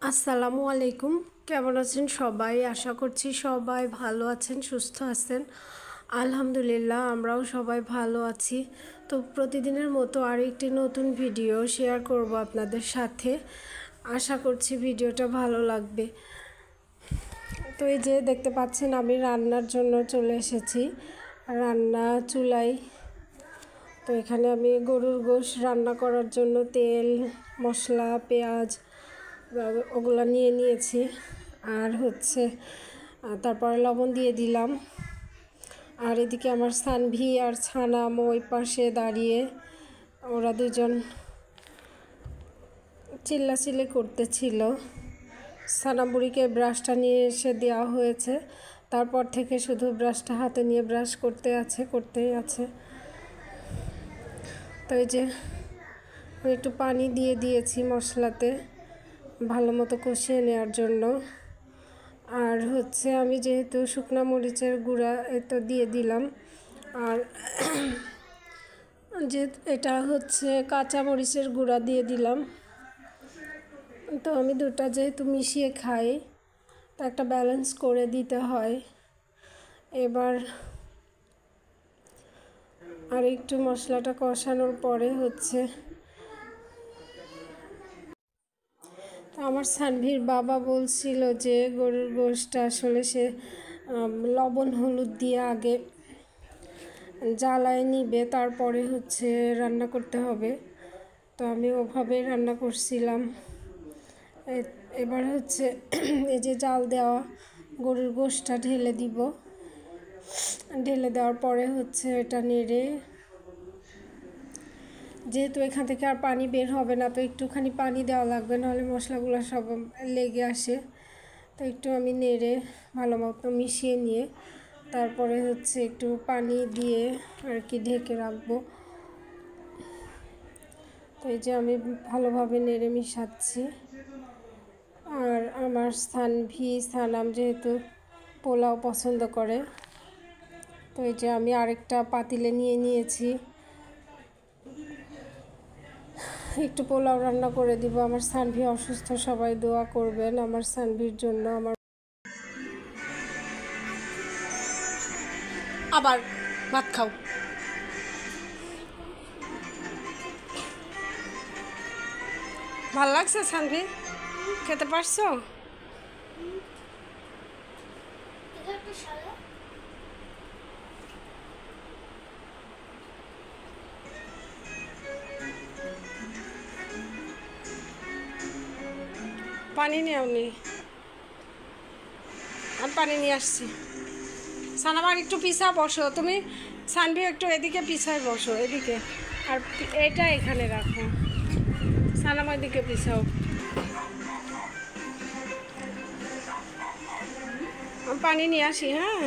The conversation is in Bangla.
আসসালামু আলাইকুম। কেমন আছেন সবাই? আশা করছি সবাই ভালো আছেন, সুস্থ আছেন। আলহামদুলিল্লাহ, আমরাও সবাই ভালো আছি। তো প্রতিদিনের মতো আরেকটি নতুন ভিডিও শেয়ার করব আপনাদের সাথে। আশা করছি ভিডিওটা ভালো লাগবে। তো এই যে দেখতে পাচ্ছেন, আমি রান্নার জন্য চলে এসেছি। রান্না চুলায়। তো এখানে আমি গরুর গোশত রান্না করার জন্য তেল, মশলা, পেঁয়াজ ওগুলো নিয়ে নিয়েছি। আর তারপরে লবণ দিয়ে দিলাম। আর এদিকে আমার সানভি আর ছানাম ওই পাশে দাঁড়িয়ে, ওরা দুজন চিল্লাচিল্লি করতেছিল। ছানাবুড়িকে ব্রাশটা নিয়ে এসে দেওয়া হয়েছে, তারপর থেকে শুধু ব্রাশটা হাতে নিয়ে ব্রাশ করতেই আছে। তো এই যে একটু পানি দিয়ে দিয়েছি মশলাতে ভালো মতো কষিয়ে নেওয়ার জন্য। আর আমি যেহেতু শুকনো মরিচের গুঁড়া তো দিয়ে দিলাম, আর যে এটা কাঁচা মরিচের গুঁড়া দিয়ে দিলাম। তো আমি দুটা যেহেতু মিশিয়ে খাই, তো একটা ব্যালেন্স করে দিতে হয়। এবার আর একটু মশলাটা কষানোর পরে আমার সানভির বাবা বলছিল যে গরুর গোশতটা আসলে সে লবণ হলুদ দিয়ে আগে জ্বালায় নিবে, তারপরে রান্না করতে হবে। তো আমি ওভাবেই রান্না করছিলাম। এবার এই যে জাল দেওয়া গরুর গোশতটা ঢেলে দিব। ঢেলে দেওয়ার পরে এটা নেড়ে, যেহেতু এখান থেকে আর পানি বের হবে না, তো একটুখানি পানি দেওয়া লাগবে, নাহলে মশলাগুলো সব লেগে আসে। তো একটু আমি নেড়ে ভালো মতো মিশিয়ে নিয়ে তারপরে একটু পানি দিয়ে আর কি ঢেকে রাখবো। তো এই যে আমি ভালোভাবে নেড়ে মিশাচ্ছি। আর আমার সানাম যেহেতু পোলাও পছন্দ করে, তো এই যে আমি আরেকটা পাতিলে নিয়ে নিয়েছি, একটু পোলাও রান্না করে দিব। আমার সানভি অসুস্থ, সবাই দোয়া করবেন আমার সানভির জন্য। আবার ভাত খাও। ভাল লাগছে সানভি? খেতে পারছো? পানি নেওনি? আমি পানি নিয়ে আসছি। সানামার একটু পিছা বসো তুমি, সানভি একটু এদিকে পিছায় বসো, এদিকে। আর এটা এখানে রাখো, সানামার দিকে পিছাও। আমি পানি নিয়ে আসি, হ্যাঁ।